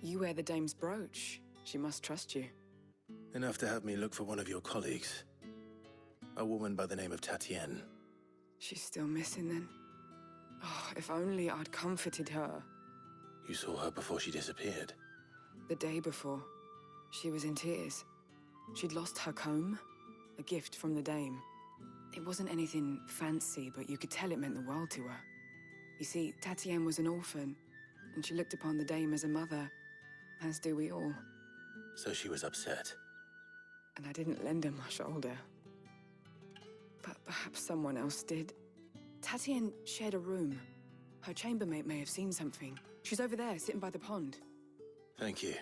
You wear the dame's brooch. She must trust you. Enough to have me look for one of your colleagues. A woman by the name of Tatienne. She's still missing then. Oh, if only I'd comforted her. You saw her before she disappeared? The day before. She was in tears. She'd lost her comb, a gift from the dame. It wasn't anything fancy, but you could tell it meant the world to her. You see, Tatienne was an orphan, and she looked upon the dame as a mother, as do we all. So she was upset. And I didn't lend her my shoulder. But perhaps someone else did. Tatienne shared a room. Her chambermaid may have seen something. She's over there, sitting by the pond. Thank you.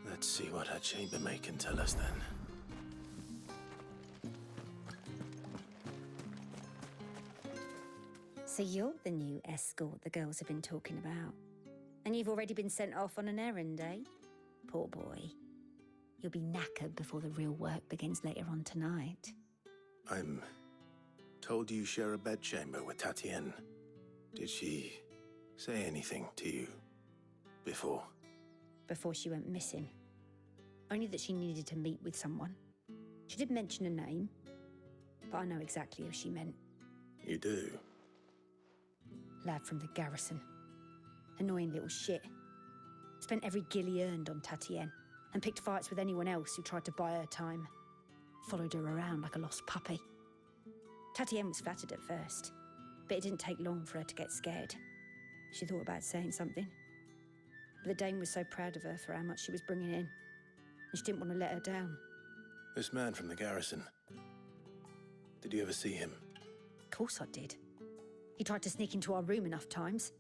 Let's see what her chambermaid can tell us then. So you're the new escort the girls have been talking about. And you've already been sent off on an errand, eh? Poor boy. You'll be knackered before the real work begins later on tonight. I'm told you share a bedchamber with Tatienne. Did she say anything to you before? Before she went missing. Only that she needed to meet with someone. She did mention a name, but I know exactly who she meant. You do? Lad from the garrison. Annoying little shit. Spent every guil he earned on Tatienne and picked fights with anyone else who tried to buy her time. Followed her around like a lost puppy. Tatienne was flattered at first, but it didn't take long for her to get scared. She thought about saying something. But the dame was so proud of her for how much she was bringing in, and she didn't want to let her down. This man from the garrison. Did you ever see him? Of course I did. He tried to sneak into our room enough times.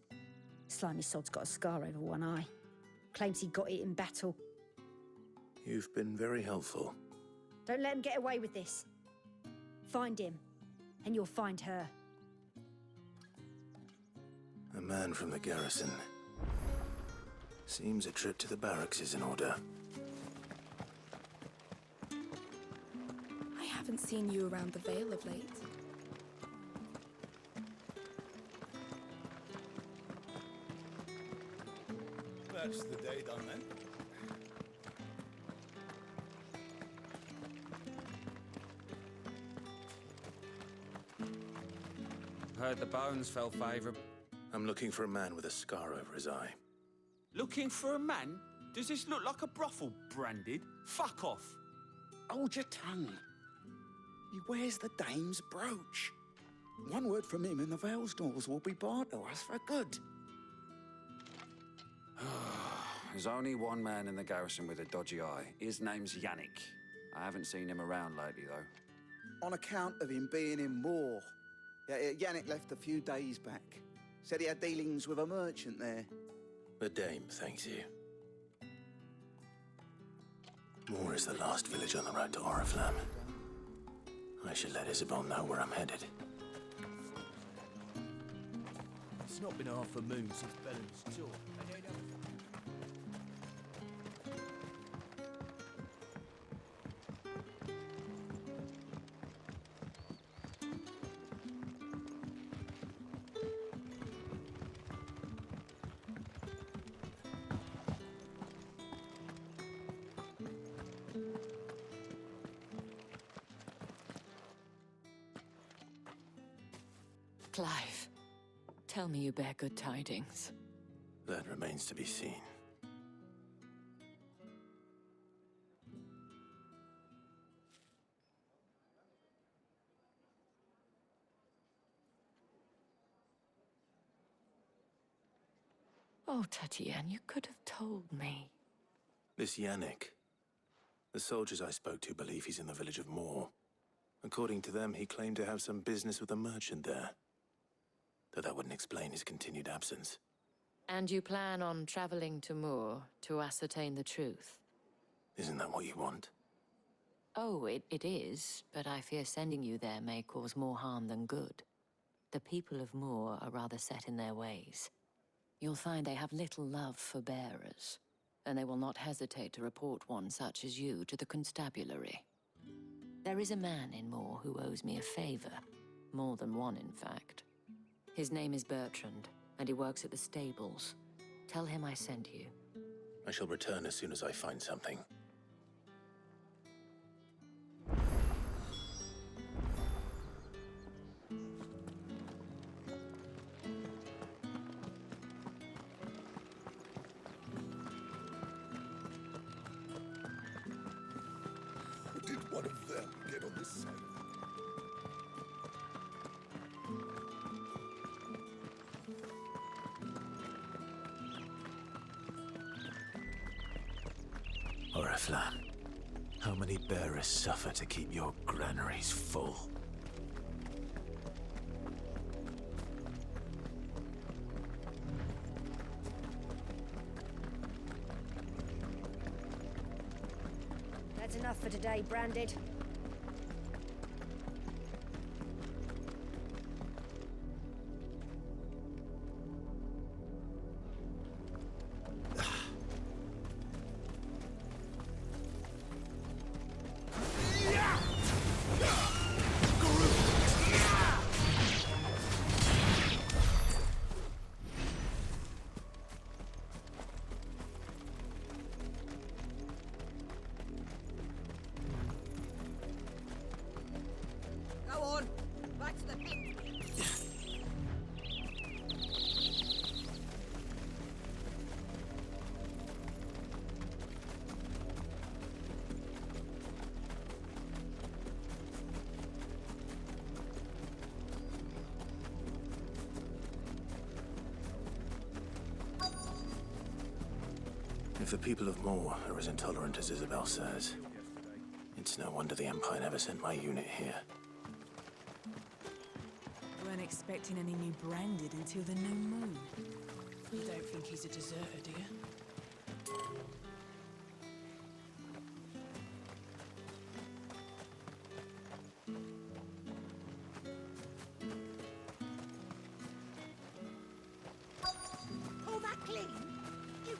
Slimy sod's got a scar over one eye. Claims he got it in battle. You've been very helpful. Don't let him get away with this. Find him, and you'll find her. A man from the garrison. Seems a trip to the barracks is in order. I haven't seen you around the Vale of late. That's the day done then. Heard the bones fell favourable. I'm looking for a man with a scar over his eye. Looking for a man? Does this look like a brothel branded? Fuck off. Hold your tongue. He wears the dame's brooch. One word from him and the Vale's doors will be barred to us for good. There's only one man in the garrison with a dodgy eye. His name's Yannick. I haven't seen him around lately, though. On account of him being in war. Yeah, Yannick left a few days back. Said he had dealings with a merchant there. The dame thanks you. Moor is the last village on the road to Oriflamme. I should let Isabel know where I'm headed. It's not been half a moon since Bellen's tour. Clive, tell me you bear good tidings. That remains to be seen. Oh, Tatienne, you could have told me. This Yannick. The soldiers I spoke to believe he's in the village of Moor. According to them, he claimed to have some business with a merchant there. Though that wouldn't explain his continued absence. And you plan on traveling to Moor to ascertain the truth? Isn't that what you want? Oh, it is, but I fear sending you there may cause more harm than good. The people of Moor are rather set in their ways. You'll find they have little love for bearers, and they will not hesitate to report one such as you to the constabulary. There is a man in Moor who owes me a favor. More than one, in fact. His name is Bertrand, and he works at the stables. Tell him I sent you. I shall return as soon as I find something. Did one of them get on this side? Oriflamme, how many bearers suffer to keep your granaries full? That's enough for today, Branded. Go on, back to the pit. If the people of Moor are as intolerant as Isabel says, it's no wonder the Empire never sent my unit here. Weren't expecting any new Branded until the new moon. You don't think he's a deserter, do you? Pull that clean. You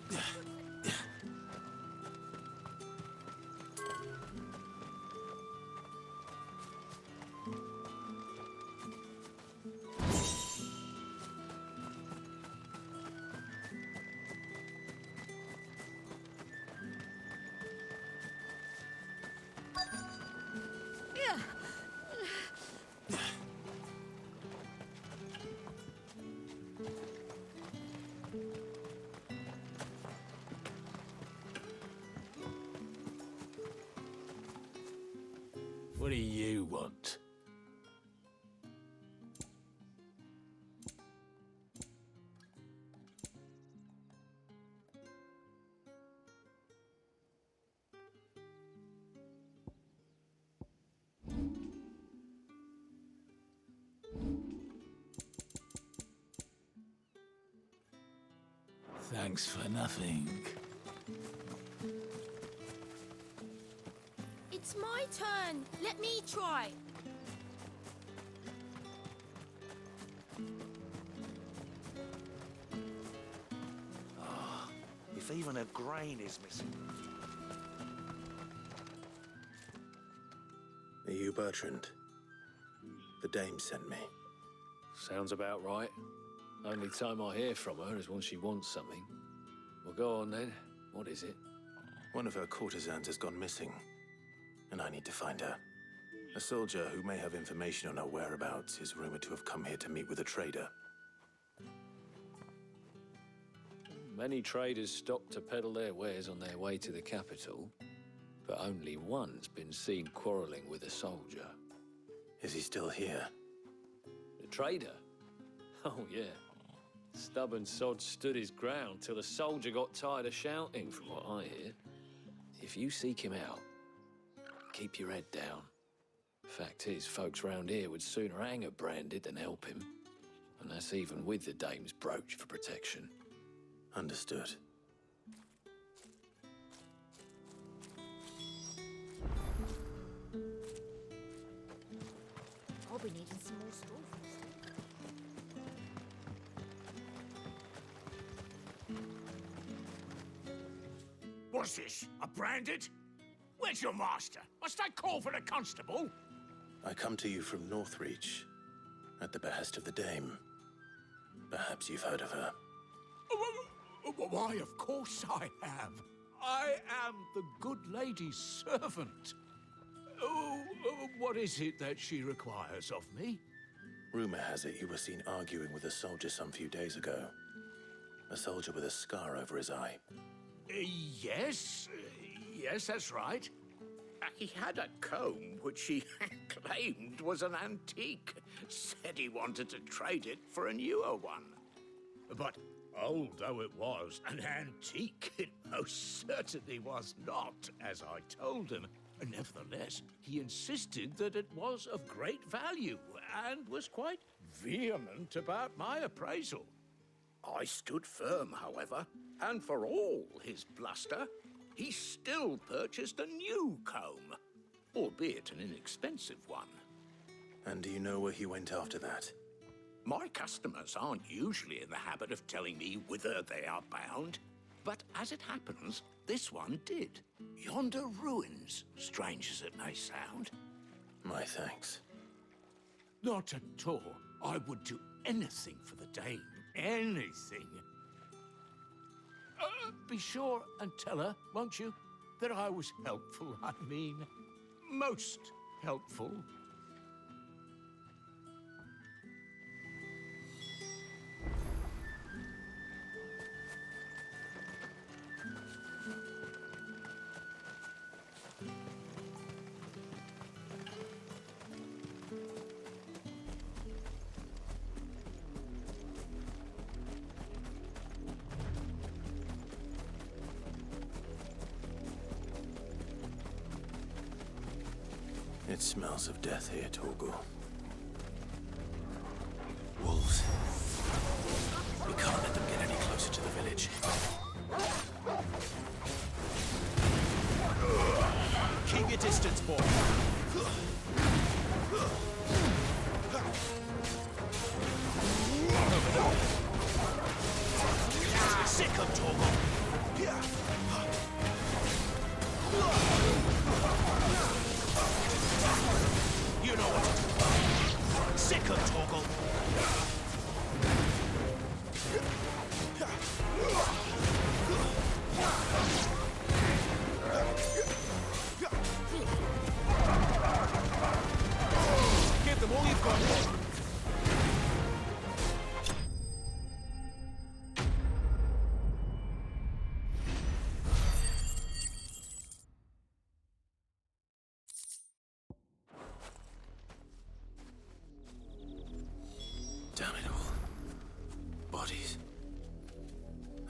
What do you want? Thanks for nothing. It's my turn. Let me try. If even a grain is missing. Are you Bertrand? The dame sent me. Sounds about right. Only time I hear from her is when she wants something. Well, go on then. What is it? One of her courtesans has gone missing, and I need to find her. A soldier who may have information on her whereabouts is rumored to have come here to meet with a trader. Many traders stop to peddle their wares on their way to the capital, but only one's been seen quarreling with a soldier. Is he still here? The trader? Oh, yeah. Stubborn sod stood his ground till the soldier got tired of shouting, from what I hear. If you seek him out, keep your head down. Fact is, folks round here would sooner hang a Branded than help him. And that's even with the dame's brooch for protection. Understood. I'll be needing some more straw. What's this? A Branded? Where's your master? Must I call for the constable? I come to you from Northreach, at the behest of the dame. Perhaps you've heard of her. Why, of course I have. I am the good lady's servant. Oh, what is it that she requires of me? Rumor has it you were seen arguing with a soldier some few days ago. A soldier with a scar over his eye. Yes, that's right. He had a comb which he claimed was an antique. Said he wanted to trade it for a newer one. But old though it was, an antique it most certainly was not, as I told him. Nevertheless, he insisted that it was of great value and was quite vehement about my appraisal. I stood firm, however, and for all his bluster, he still purchased a new comb, albeit an inexpensive one. And do you know where he went after that? My customers aren't usually in the habit of telling me whither they are bound, but as it happens, this one did. Yonder ruins, strange as it may sound. My thanks. Not at all. I would do anything for the dame. Anything. Be sure and tell her, won't you, that I was helpful, I mean, most helpful. It smells of death here, Torgal. Wolves. We can't let them get any closer to the village. Keep your distance, boy. Sick of Torgal. You know what to do. Sick of Torgal. Give them all you've got. Damn it all. Bodies.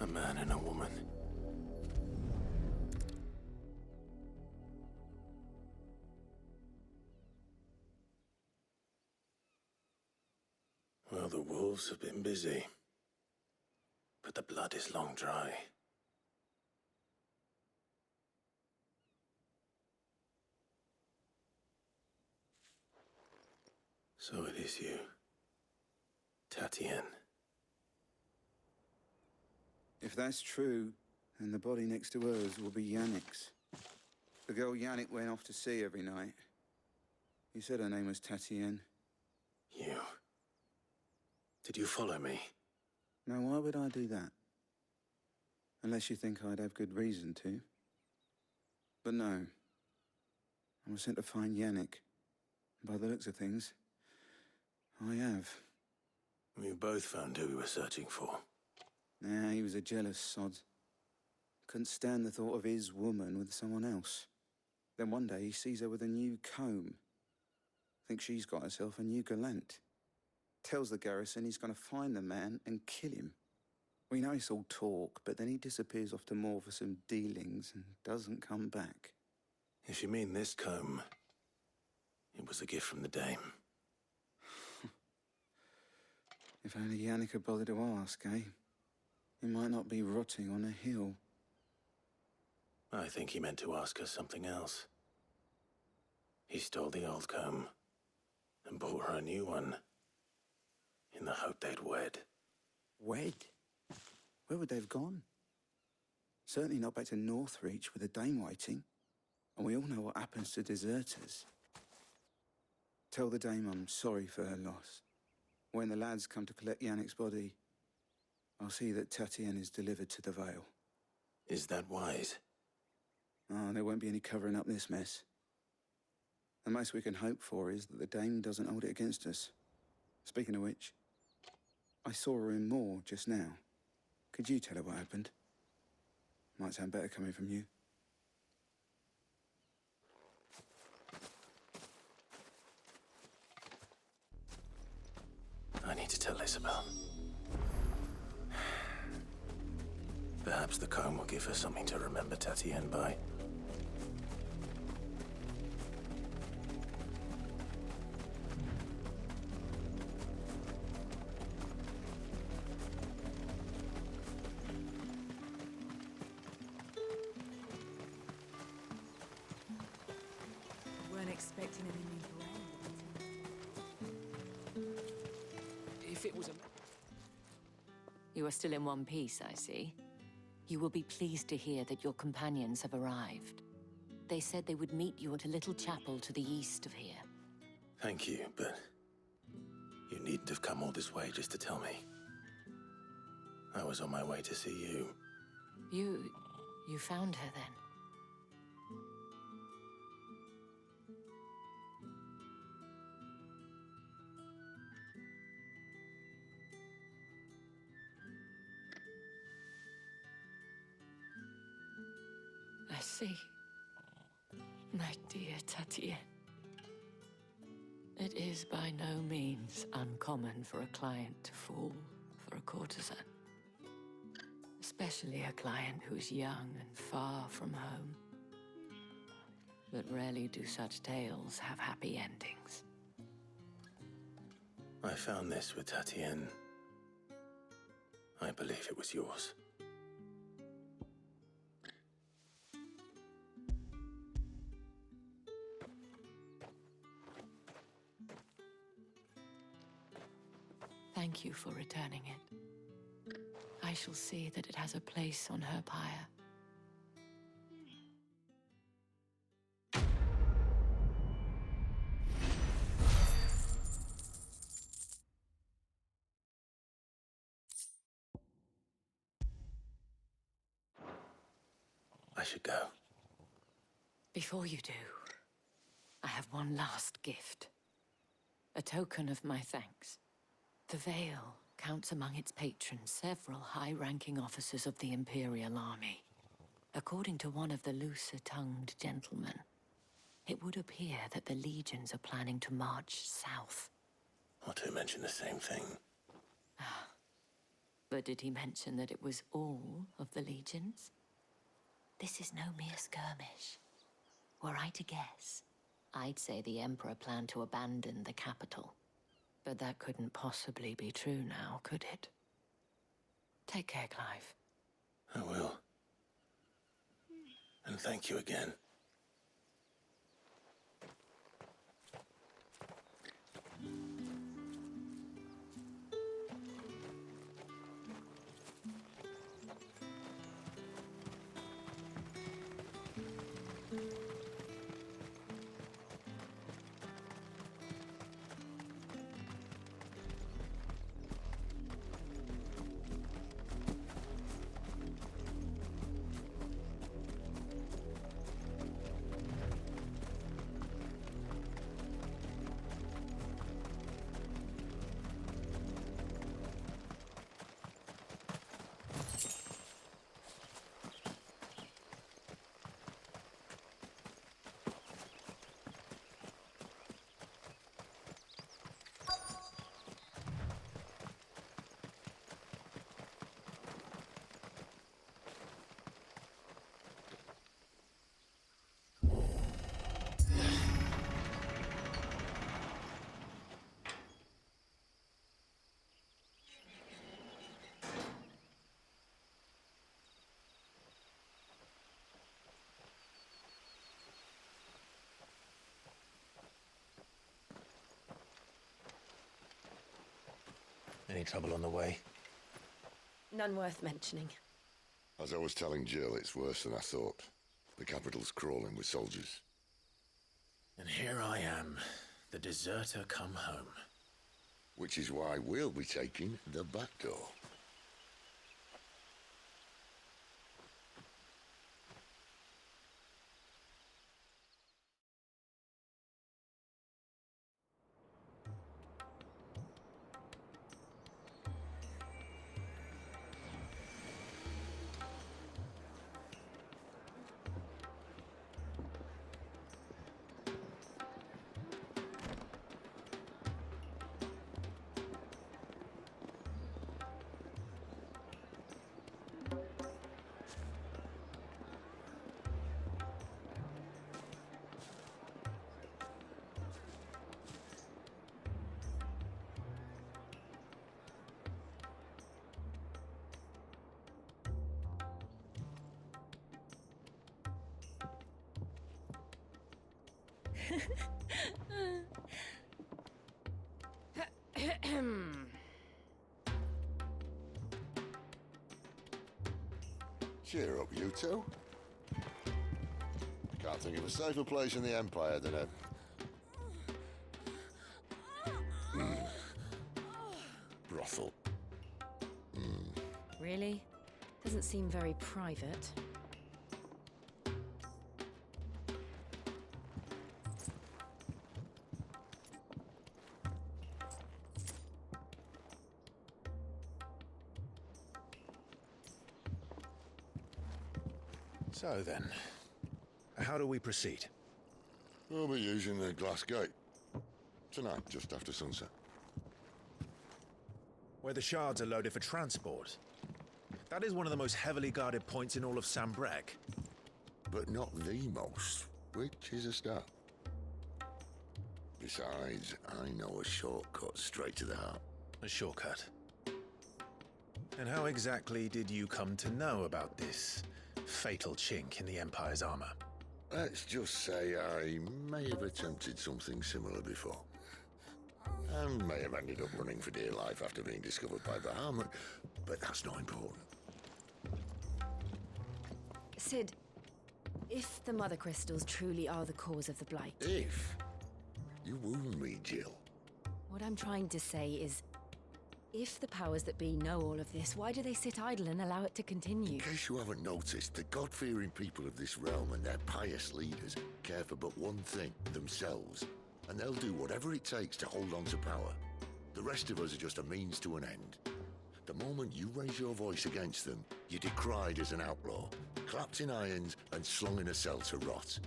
A man and a woman. Well, the wolves have been busy. But the blood is long dry. So it is you. Tatienne. If that's true, then the body next to hers will be Yannick's. The girl Yannick went off to see every night. He said her name was Tatienne. You. Did you follow me? Now, why would I do that? Unless you think I'd have good reason to. But no. I was sent to find Yannick. By the looks of things, I have. We both found who we were searching for. Nah, he was a jealous sod. Couldn't stand the thought of his woman with someone else. Then one day he sees her with a new comb. Thinks she's got herself a new gallant. Tells the garrison he's going to find the man and kill him. We know it's all talk, but then he disappears off to Moor for some dealings and doesn't come back. If you mean this comb, it was a gift from the dame. If only Yannick had bothered to ask, eh? He might not be rotting on a hill. I think he meant to ask us something else. He stole the old comb and bought her a new one in the hope they'd wed. Wed? Where would they have gone? Certainly not back to Northreach with a dame waiting. And we all know what happens to deserters. Tell the dame I'm sorry for her loss. When the lads come to collect Yannick's body, I'll see that Tatienne is delivered to the Vale. Is that wise? Oh, there won't be any covering up this mess. The most we can hope for is that the Dame doesn't hold it against us. Speaking of which, I saw her in Moor just now. Could you tell her what happened? Might sound better coming from you. I need to tell Isabel. Perhaps the comb will give her something to remember Tatienne by. Weren't expecting any new brand. If it was a... You are still in one piece, I see. You will be pleased to hear that your companions have arrived. They said they would meet you at a little chapel to the east of here. Thank you, but you needn't have come all this way just to tell me. I was on my way to see you. You found her then? I see. My dear Tatienne. It is by no means uncommon for a client to fall for a courtesan. Especially a client who's young and far from home. But rarely do such tales have happy endings. I found this with Tatienne. I believe it was yours. Thank you for returning it. I shall see that it has a place on her pyre. I should go. Before you do, I have one last gift. A token of my thanks. The Vale counts among its patrons several high-ranking officers of the Imperial Army. According to one of the looser-tongued gentlemen, it would appear that the legions are planning to march south. Otto mentioned the same thing. But did he mention that it was all of the legions? This is no mere skirmish. Were I to guess, I'd say the Emperor planned to abandon the capital. But that couldn't possibly be true now, could it? Take care, Clive. I will. And thank you again. Any trouble on the way? None worth mentioning. As I was telling Jill, it's worse than I thought. The capital's crawling with soldiers. And here I am, the deserter come home. Which is why we'll be taking the back door. Cheer up, you two. Can't think of a safer place in the Empire than a... brothel. Really? Doesn't seem very private. So then, how do we proceed? We'll be using the glass gate. Tonight, just after sunset. Where the shards are loaded for transport. That is one of the most heavily guarded points in all of Sambrek. But not the most, which is a start. Besides, I know a shortcut straight to the heart. A shortcut? And how exactly did you come to know about this fatal chink in the Empire's armor? Let's just say I may have attempted something similar before. And may have ended up running for dear life after being discovered by Bahamut, but that's not important. Sid, if the Mother Crystals truly are the cause of the Blight... If? You wound me, Jill. What I'm trying to say is, if the powers that be know all of this, why do they sit idle and allow it to continue? In case you haven't noticed, the God-fearing people of this realm and their pious leaders care for but one thing, themselves. And they'll do whatever it takes to hold on to power. The rest of us are just a means to an end. The moment you raise your voice against them, you're decried as an outlaw, clapped in irons and slung in a cell to rot.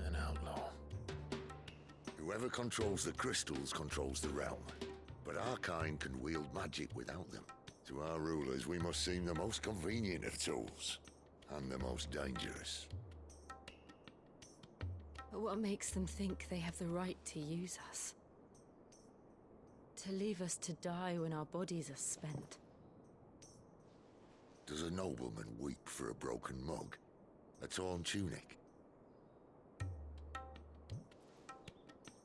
An outlaw. Whoever controls the crystals controls the realm. But our kind can wield magic without them. To our rulers, we must seem the most convenient of tools, and the most dangerous. But what makes them think they have the right to use us? To leave us to die when our bodies are spent? Does a nobleman weep for a broken mug? A torn tunic?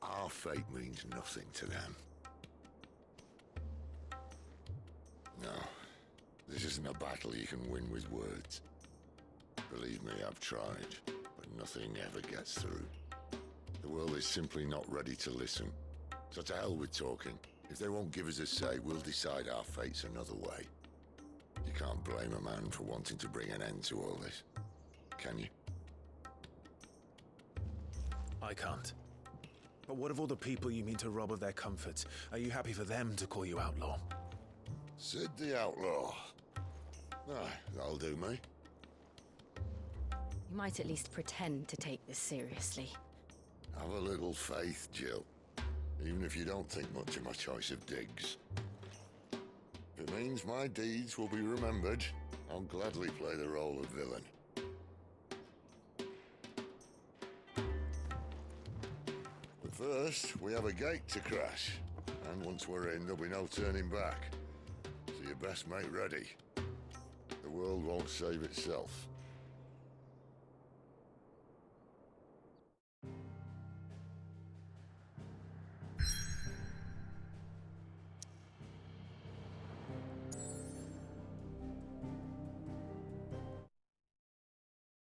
Our fate means nothing to them. No, this isn't a battle you can win with words. Believe me, I've tried, but nothing ever gets through. The world is simply not ready to listen. So to hell with talking. If they won't give us a say, we'll decide our fates another way. You can't blame a man for wanting to bring an end to all this, can you? I can't. But what of all the people you mean to rob of their comforts? Are you happy for them to call you outlaw? Sid the Outlaw. Ah, that'll do me. You might at least pretend to take this seriously. Have a little faith, Jill. Even if you don't think much of my choice of digs. If it means my deeds will be remembered, I'll gladly play the role of villain. But first, we have a gate to crash. And once we're in, there'll be no turning back. So you best make ready. The world won't save itself.